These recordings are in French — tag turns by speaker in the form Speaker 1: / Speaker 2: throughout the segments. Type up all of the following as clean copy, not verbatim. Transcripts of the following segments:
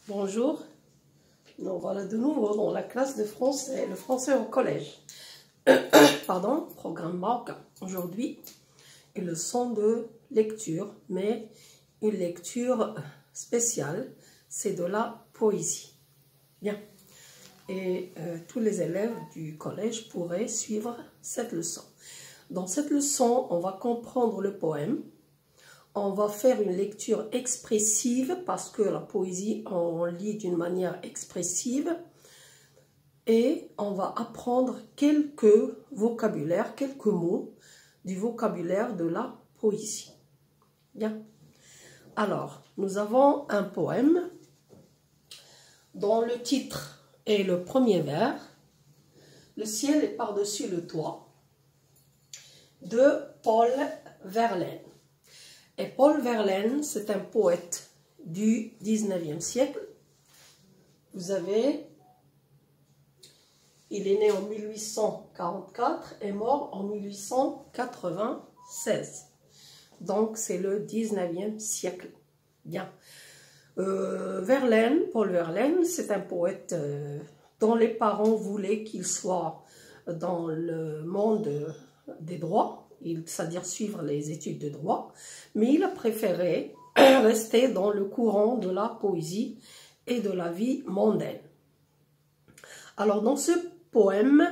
Speaker 1: Bonjour, nous voilà de nouveau dans la classe de français, le français au collège. Pardon, programme marocain. Aujourd'hui, une leçon de lecture, mais une lecture spéciale, c'est de la poésie. Bien, et tous les élèves du collège pourraient suivre cette leçon. Dans cette leçon, on va comprendre le poème. On va faire une lecture expressive parce que la poésie, on lit d'une manière expressive. Et on va apprendre quelques vocabulaires, quelques mots du vocabulaire de la poésie. Bien. Alors, nous avons un poème dont le titre est le premier vers. Le ciel est par-dessus le toit de Paul Verlaine. Et Paul Verlaine, c'est un poète du 19e siècle. Vous avez, il est né en 1844 et mort en 1896. Donc, c'est le 19e siècle. Bien. Verlaine, Paul Verlaine, c'est un poète dont les parents voulaient qu'il soit dans le monde des droits, c'est-à-dire suivre les études de droit, mais il a préféré rester dans le courant de la poésie et de la vie mondaine. Alors, dans ce poème,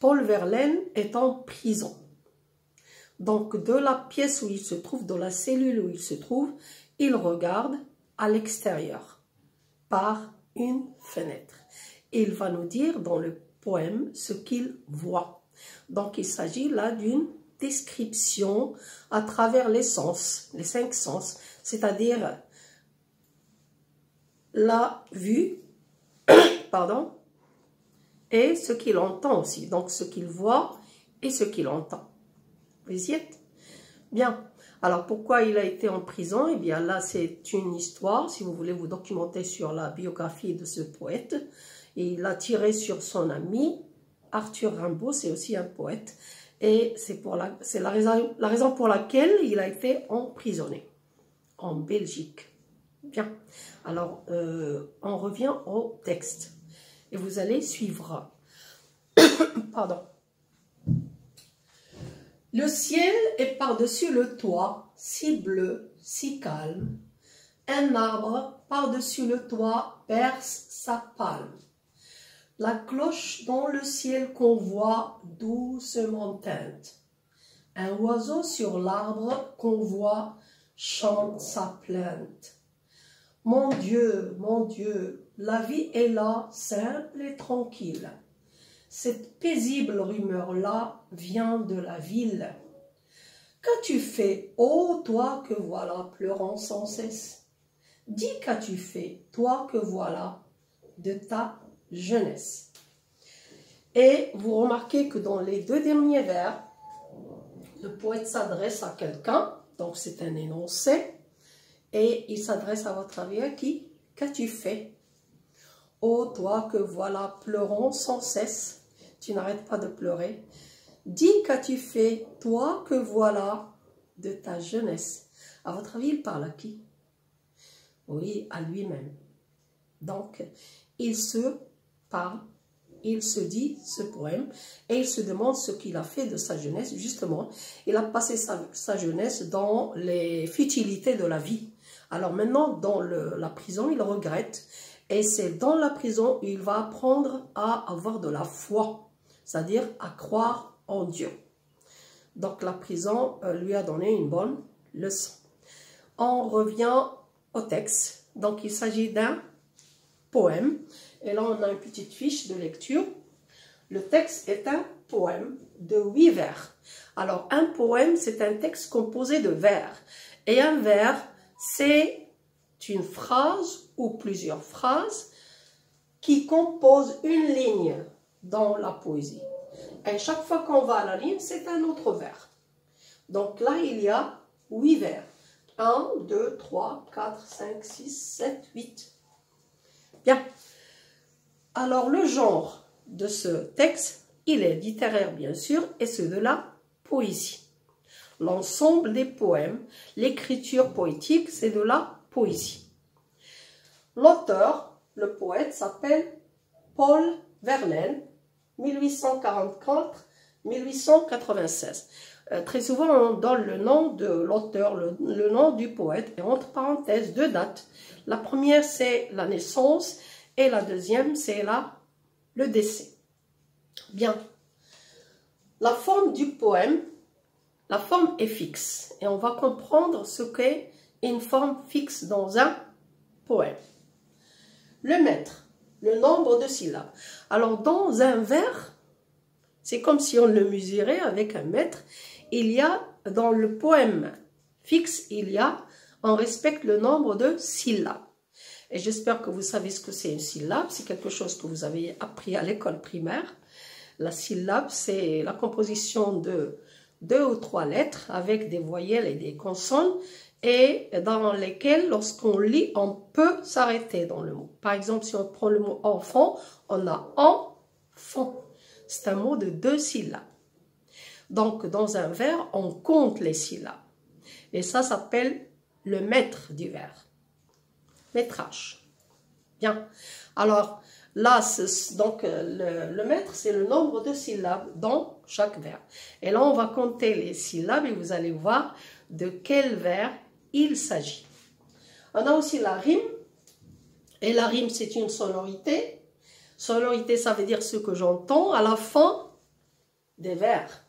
Speaker 1: Paul Verlaine est en prison. Donc, de la pièce où il se trouve, de la cellule où il se trouve, il regarde à l'extérieur par une fenêtre. Et il va nous dire dans le poème ce qu'il voit. Donc, il s'agit là d'une description à travers les sens, les 5 sens, c'est-à-dire la vue, pardon, et ce qu'il entend aussi. Donc, ce qu'il voit et ce qu'il entend. Vous y êtes? Bien. Alors, pourquoi il a été en prison? Eh bien, là, c'est une histoire, si vous voulez vous documenter sur la biographie de ce poète. Et il a tiré sur son ami, Arthur Rimbaud, c'est aussi un poète. Et c'est la raison pour laquelle il a été emprisonné en Belgique. Bien. Alors, on revient au texte. Et vous allez suivre. Pardon. Le ciel est par-dessus le toit, si bleu, si calme. Un arbre par-dessus le toit perce sa palme. La cloche dans le ciel qu'on voit doucement teinte. Un oiseau sur l'arbre qu'on voit chante sa plainte. Mon Dieu, la vie est là, simple et tranquille. Cette paisible rumeur-là vient de la ville. Qu'as-tu fait, ô toi que voilà pleurant sans cesse? Dis qu'as-tu fait, toi que voilà, de ta jeunesse. Et vous remarquez que dans les 2 derniers vers, le poète s'adresse à quelqu'un, donc c'est un énoncé, et il s'adresse à votre avis à qui? Qu'as-tu fait? Ô toi que voilà pleurant sans cesse, tu n'arrêtes pas de pleurer. Dis qu'as-tu fait, toi que voilà, de ta jeunesse. À votre avis, il parle à qui? Oui, à lui-même. Donc, il se parle, il se dit ce poème et il se demande ce qu'il a fait de sa jeunesse. Justement, il a passé sa jeunesse dans les futilités de la vie. Alors maintenant, dans la prison, il regrette. Et c'est dans la prison où il va apprendre à avoir de la foi, c'est-à-dire à croire en Dieu. Donc la prison lui a donné une bonne leçon. On revient au texte. Donc il s'agit d'un poème. Et là on a une petite fiche de lecture. Le texte est un poème de 8 vers. Alors un poème, c'est un texte composé de vers. Et un vers, c'est une phrase ou plusieurs phrases qui composent une ligne dans la poésie. Et chaque fois qu'on va à la ligne, c'est un autre vers. Donc là, il y a 8 vers. 1, 2, 3, 4, 5, 6, 7, 8. Bien. Alors, le genre de ce texte, il est littéraire, bien sûr, et c'est de la poésie. L'ensemble des poèmes, l'écriture poétique, c'est de la poésie. L'auteur, le poète, s'appelle Paul Verlaine, 1844-1896. Très souvent, on donne le nom de l'auteur, le nom du poète, et entre parenthèses, deux dates. La première, c'est la naissance, et la deuxième, c'est le décès. Bien. La forme du poème, la forme est fixe, et on va comprendre ce qu'est une forme fixe dans un poème. Le mètre, le nombre de syllabes. Alors, dans un vers, c'est comme si on le mesurait avec un mètre. Il y a, dans le poème fixe, on respecte le nombre de syllabes. Et j'espère que vous savez ce que c'est une syllabe. C'est quelque chose que vous avez appris à l'école primaire. La syllabe, c'est la composition de 2 ou 3 lettres avec des voyelles et des consonnes et dans lesquelles, lorsqu'on lit, on peut s'arrêter dans le mot. Par exemple, si on prend le mot enfant, on a enfant. C'est un mot de 2 syllabes. Donc, dans un vers, on compte les syllabes. Et ça s'appelle le mètre du vers. Métrage. Bien. Alors, là, donc, le mètre, c'est le nombre de syllabes dans chaque vers. Et là, on va compter les syllabes et vous allez voir de quel vers il s'agit. On a aussi la rime. Et la rime, c'est une sonorité. Sonorité, ça veut dire ce que j'entends à la fin des vers.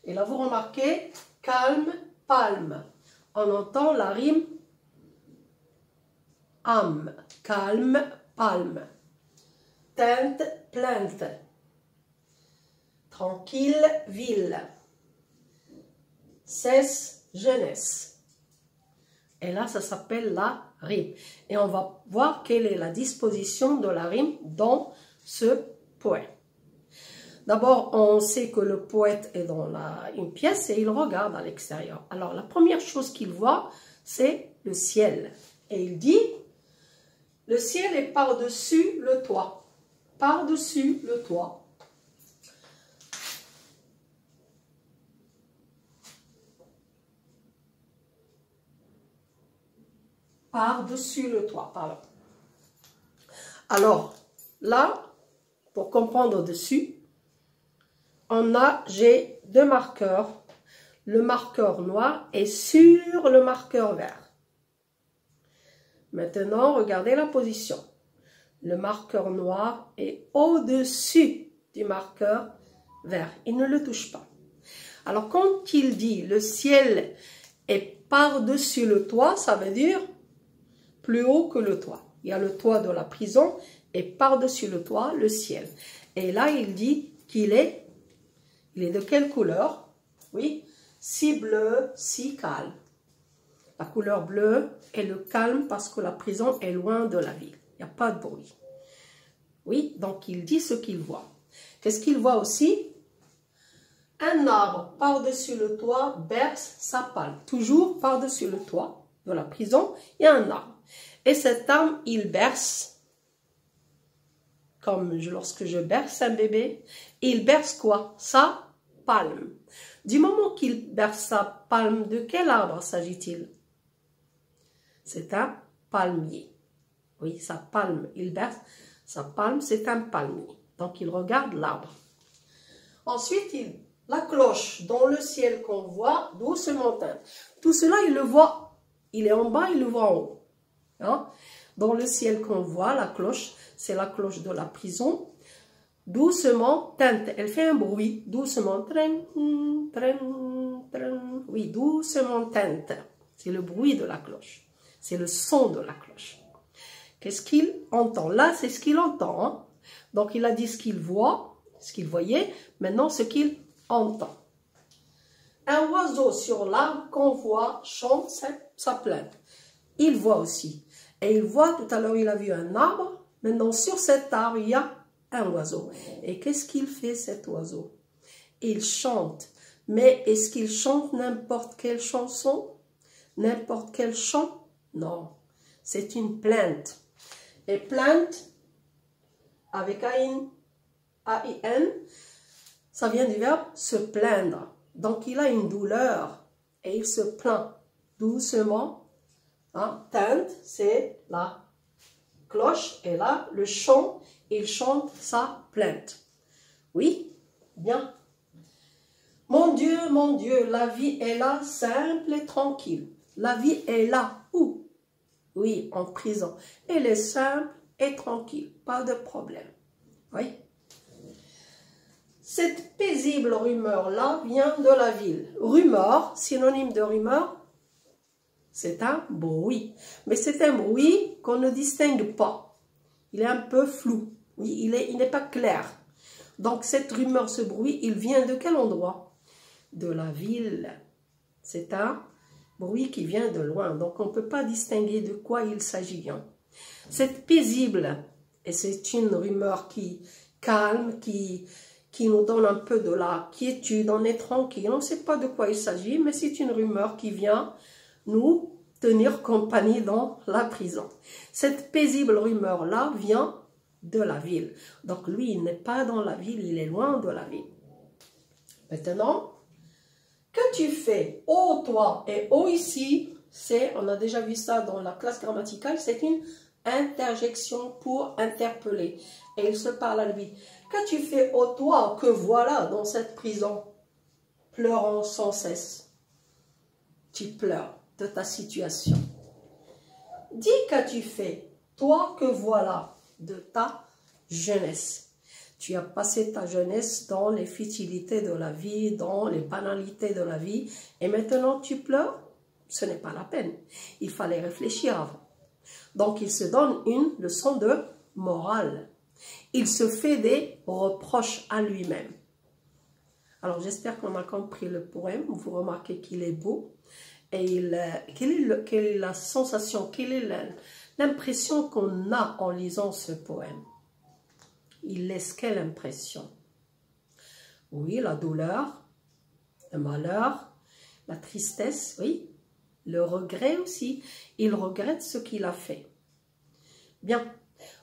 Speaker 1: Et là, vous remarquez, calme, palme. On entend la rime âme, calme, palme. Teinte, plainte. Tranquille, ville. Cesse, jeunesse. Et là, ça s'appelle la rime. Et on va voir quelle est la disposition de la rime dans ce poème. D'abord, on sait que le poète est dans une pièce et il regarde à l'extérieur. Alors, la première chose qu'il voit, c'est le ciel. Et il dit, le ciel est par-dessus le toit. Par-dessus le toit. Par-dessus le toit, pardon. Alors, là, pour comprendre dessus, j'ai 2 marqueurs. Le marqueur noir est sur le marqueur vert. Maintenant, regardez la position. Le marqueur noir est au-dessus du marqueur vert. Il ne le touche pas. Alors, quand il dit le ciel est par-dessus le toit, ça veut dire plus haut que le toit. Il y a le toit de la prison et par-dessus le toit, le ciel. Et là, il dit qu'il est de quelle couleur? Oui, si bleu, si calme. La couleur bleue est le calme parce que la prison est loin de la ville. Il n'y a pas de bruit. Oui, donc il dit ce qu'il voit. Qu'est-ce qu'il voit aussi? Un arbre par-dessus le toit berce sa palme. Toujours par-dessus le toit de la prison, il y a un arbre. Et cet arbre, il berce, comme lorsque je berce un bébé, il berce quoi? Sa palme. Du moment qu'il berce sa palme, de quel arbre s'agit-il? C'est un palmier. Oui, sa palme, il berce sa palme, c'est un palmier. Donc, il regarde l'arbre. Ensuite, la cloche dans le ciel qu'on voit doucement teinte. Tout cela, il le voit. Il est en bas, il le voit en haut. Hein? Dans le ciel qu'on voit, la cloche, c'est la cloche de la prison. Doucement teinte, elle fait un bruit, doucement, oui, doucement teinte. C'est le bruit de la cloche, c'est le son de la cloche. Qu'est-ce qu'il entend? Là, c'est ce qu'il entend. Hein? Donc, il a dit ce qu'il voit, ce qu'il voyait, maintenant ce qu'il entend. Un oiseau sur l'arbre qu'on voit chante sa plainte. Il voit aussi. Et il voit, tout à l'heure, il a vu un arbre. Maintenant, sur cet arbre, il y a un oiseau. Et qu'est-ce qu'il fait, cet oiseau? Il chante. Mais est-ce qu'il chante n'importe quelle chanson? N'importe quel chant? Non. C'est une plainte. Et plainte, avec A-I-N, ça vient du verbe se plaindre. Donc, il a une douleur et il se plaint doucement. Hein? Teinte, c'est la cloche et là, le chant, il chante sa plainte. Oui, bien. Mon Dieu, la vie est là, simple et tranquille. La vie est là, où? Oui, en prison. Elle est simple et tranquille, pas de problème. Oui. Cette paisible rumeur-là vient de la ville. Rumeur, synonyme de rumeur, c'est un bruit. Mais c'est un bruit qu'on ne distingue pas. Il est un peu flou. Oui, il n'est pas clair. Donc cette rumeur, ce bruit, il vient de quel endroit? De la ville. C'est un bruit qui vient de loin. Donc on ne peut pas distinguer de quoi il s'agit. C'est paisible. Et c'est une rumeur qui calme, qui nous donne un peu de la quiétude. On est tranquille. On ne sait pas de quoi il s'agit, mais c'est une rumeur qui vient nous tenir compagnie dans la prison. Cette paisible rumeur-là vient de la ville. Donc lui, il n'est pas dans la ville, il est loin de la ville. Maintenant, que tu fais? Oh toi et oh ici, on a déjà vu ça dans la classe grammaticale, c'est une interjection pour interpeller. Et il se parle à lui. Que tu fais, oh toi, que voilà dans cette prison, pleurant sans cesse? Tu pleures de ta situation. Dis qu'as-tu fait, toi que voilà, de ta jeunesse. Tu as passé ta jeunesse dans les futilités de la vie, dans les banalités de la vie, et maintenant tu pleures? Ce n'est pas la peine. Il fallait réfléchir avant. Donc il se donne une leçon de morale. Il se fait des reproches à lui-même. Alors j'espère qu'on a compris le poème. Vous remarquez qu'il est beau. Et quelle est la sensation, quelle est l'impression qu'on a en lisant ce poème? Il laisse quelle impression? Oui, la douleur, le malheur, la tristesse, oui, le regret aussi. Il regrette ce qu'il a fait. Bien,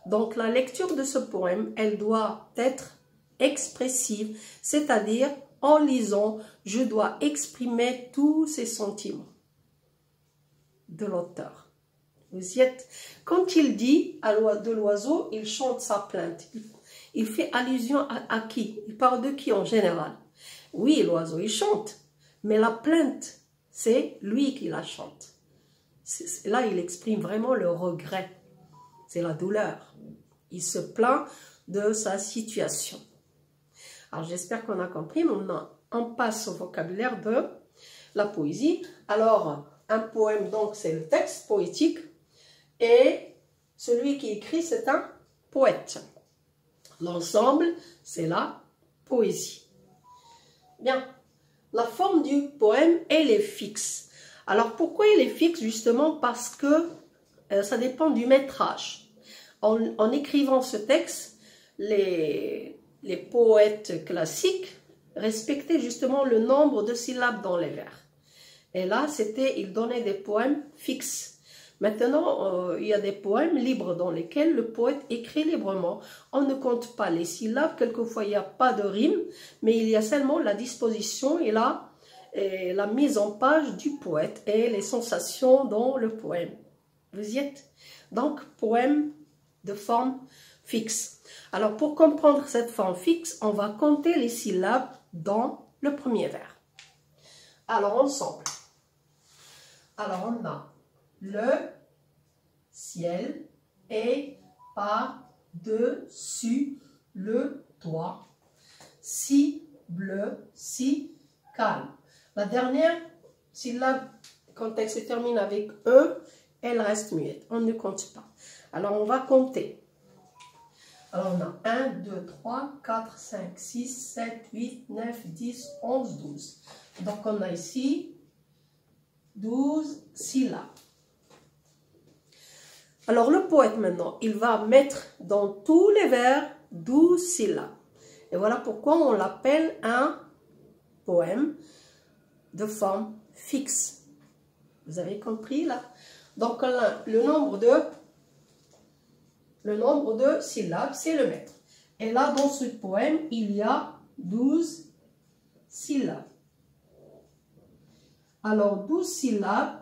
Speaker 1: donc la lecture de ce poème, elle doit être expressive, c'est-à-dire en lisant, je dois exprimer tous ces sentiments de l'auteur. Vous y êtes. Quand il dit de l'oiseau, il chante sa plainte. Il fait allusion à qui? Il parle de qui en général? Oui, l'oiseau, il chante. Mais la plainte, c'est lui qui la chante. Là, il exprime vraiment le regret. C'est la douleur. Il se plaint de sa situation. Alors, j'espère qu'on a compris. Maintenant, on passe au vocabulaire de la poésie. Alors, un poème, donc, c'est le texte poétique. Et celui qui écrit, c'est un poète. L'ensemble, c'est la poésie. Bien. La forme du poème, elle est fixe. Alors, pourquoi elle est fixe? Justement parce que ça dépend du métrage. En écrivant ce texte, les poètes classiques respectaient justement le nombre de syllabes dans les vers. Et là, ils donnaient des poèmes fixes. Maintenant, il y a des poèmes libres dans lesquels le poète écrit librement. On ne compte pas les syllabes, quelquefois il n'y a pas de rime, mais il y a seulement la disposition et la mise en page du poète et les sensations dans le poème. Vous y êtes? Donc, poème de forme fixe. Alors, pour comprendre cette forme fixe, on va compter les syllabes dans le premier vers. Alors, ensemble. Alors, on a le ciel est par-dessus le toit, si bleu, si calme. La dernière syllabe, quand elle se termine avec E, elle reste muette. On ne compte pas. Alors, on va compter. Alors, on a 1, 2, 3, 4, 5, 6, 7, 8, 9, 10, 11, 12. Donc, on a ici 12 syllabes. Alors, le poète, maintenant, il va mettre dans tous les vers 12 syllabes. Et voilà pourquoi on l'appelle un poème de forme fixe. Vous avez compris, là? Donc, le nombre de syllabes, c'est le mètre. Et là, dans ce poème, il y a 12 syllabes. Alors, 12 syllabes.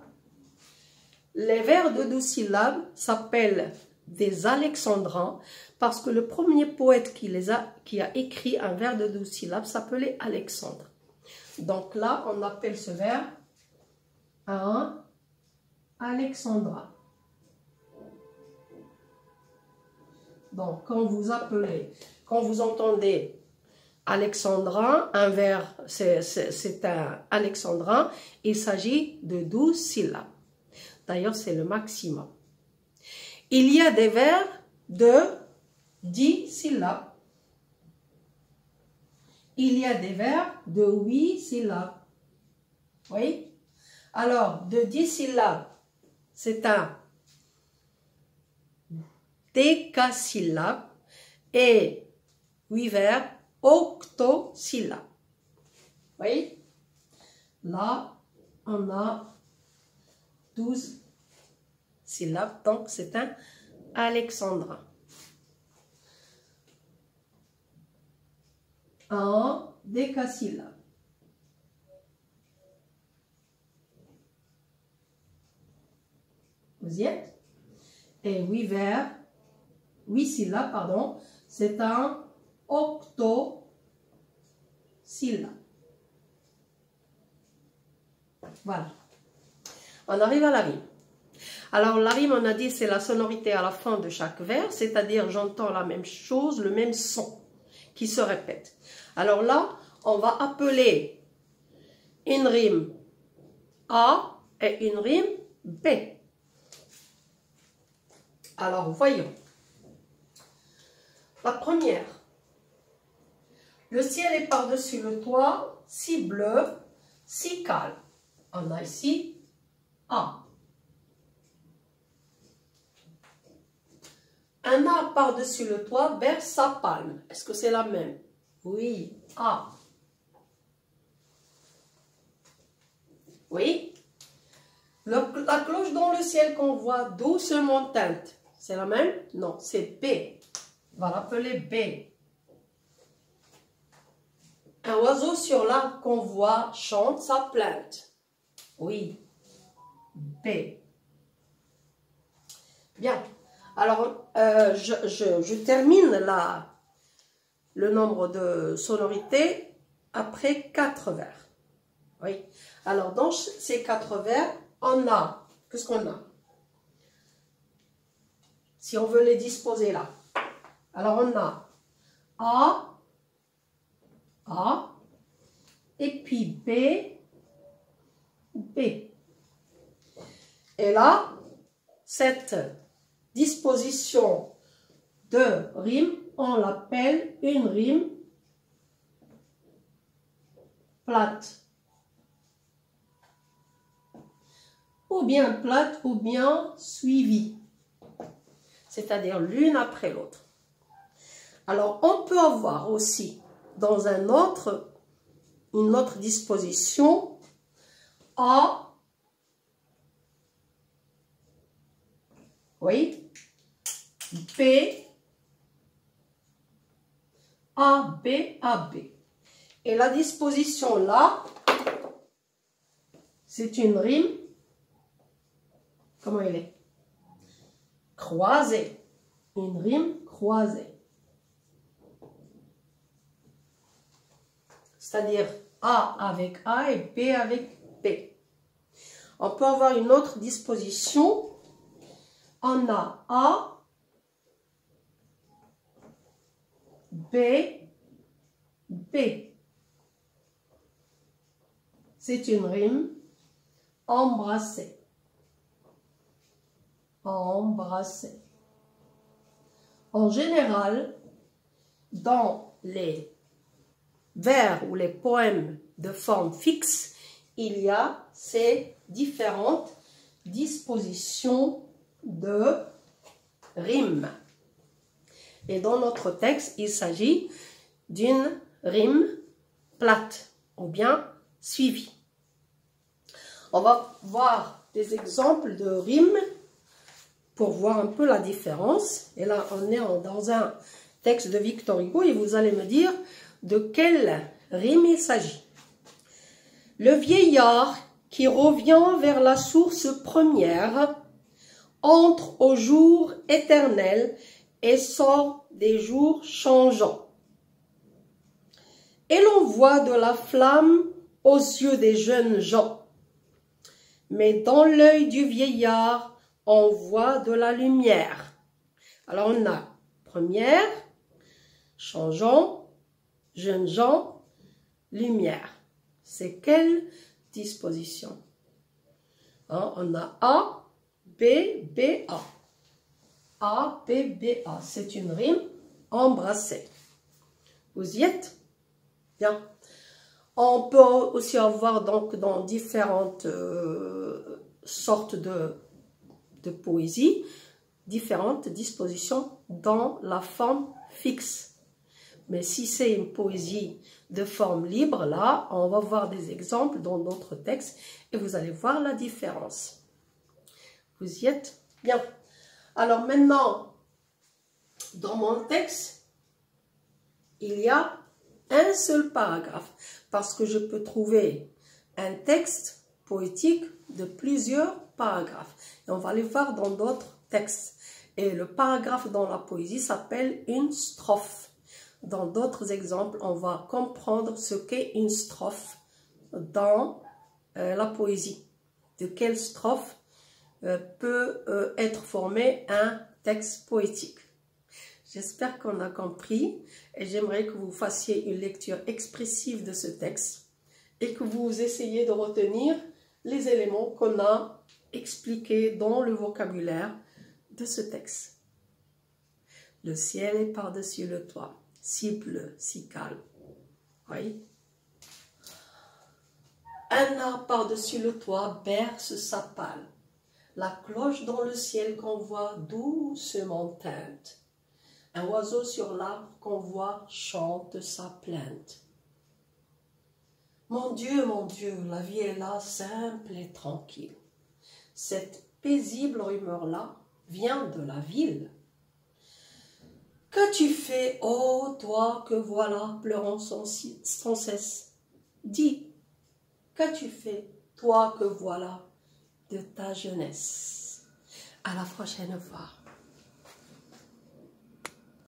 Speaker 1: Les vers de 12 syllabes s'appellent des alexandrins parce que le premier poète qui a écrit un vers de 12 syllabes s'appelait Alexandre. Donc là, on appelle ce vers un alexandrin. Donc, quand vous entendez alexandrin, un vers, c'est un alexandrin, il s'agit de 12 syllabes. D'ailleurs, c'est le maximum. Il y a des vers de 10 syllabes. Il y a des vers de 8 syllabes. Oui? Alors, de 10 syllabes, c'est un décasyllabe et 8 vers octosyllabes. Oui? Là, on a 12 syllabes, donc c'est un alexandrin. Un décasyllabe. Vous y êtes? Et 8 syllabes, pardon, c'est un octosyllabe. Voilà. On arrive à la rime. Alors la rime, on a dit, c'est la sonorité à la fin de chaque vers, c'est-à-dire j'entends la même chose, le même son qui se répète. Alors là, on va appeler une rime A et une rime B. Alors voyons. La première. Le ciel est par-dessus le toit, si bleu, si calme. On a ici A. Un arbre par-dessus le toit berce sa palme. Est-ce que c'est la même? Oui, A. Oui. La cloche dans le ciel qu'on voit doucement teinte. C'est la même? Non, c'est B. On va l'appeler B. Un oiseau sur l'arbre qu'on voit chante sa plainte. Oui, B. Bien. Alors, je termine le nombre de sonorités après 4 vers. Oui. Alors, dans ces 4 vers, on a, qu'est-ce qu'on a? Si on veut les disposer là. Alors, on a A, et puis B. Et là, cette disposition de rime, on l'appelle une rime plate. Ou bien plate, ou bien suivie. C'est-à-dire l'une après l'autre. Alors, on peut avoir aussi, dans une autre disposition, A, oui, B, A, B, A, B. Et la disposition là, c'est une rime, comment elle est? Croisée. Une rime croisée. C'est-à-dire A avec A et B avec B. On peut avoir une autre disposition. On a A, B, B. C'est une rime embrassée. Embrassée. En général, dans les vers ou les poèmes de forme fixe, il y a ces différentes dispositions de rimes. Et dans notre texte, il s'agit d'une rime plate ou bien suivie. On va voir des exemples de rimes pour voir un peu la différence. Et là, on est dans un texte de Victor Hugo et vous allez me dire de quelle rime il s'agit. Le vieillard qui revient vers la source première entre au jour éternel et sort des jours changeants. Et l'on voit de la flamme aux yeux des jeunes gens. Mais dans l'œil du vieillard, on voit de la lumière. Alors on a première, changeant, jeunes gens, lumière. C'est quelle disposition? Hein, on a A, B, B, A. A, B, B, A. C'est une rime embrassée. Vous y êtes? Bien. On peut aussi avoir donc dans différentes sortes de poésie, différentes dispositions dans la forme fixe. Mais si c'est une poésie de forme libre, là, on va voir des exemples dans d'autres textes et vous allez voir la différence. Vous y êtes? Bien. Alors maintenant, dans mon texte, il y a un seul paragraphe parce que je peux trouver un texte poétique de plusieurs paragraphes. Et on va les voir dans d'autres textes. Et le paragraphe dans la poésie s'appelle une strophe. Dans d'autres exemples, on va comprendre ce qu'est une strophe dans la poésie. De quelle strophe peut être formé un texte poétique. J'espère qu'on a compris et j'aimerais que vous fassiez une lecture expressive de ce texte et que vous essayiez de retenir les éléments qu'on a expliqués dans le vocabulaire de ce texte. Le ciel est par-dessus le toit, si bleu, si calme. Oui. Un arbre par-dessus le toit berce sa palme. La cloche dans le ciel qu'on voit doucement teinte. Un oiseau sur l'arbre qu'on voit chante sa plainte. Mon Dieu, la vie est là, simple et tranquille. Cette paisible rumeur-là vient de la ville. Qu'as-tu fait, ô toi que voilà, pleurant sans cesse? Dis, qu'as-tu fait, toi que voilà, de ta jeunesse? À la prochaine fois.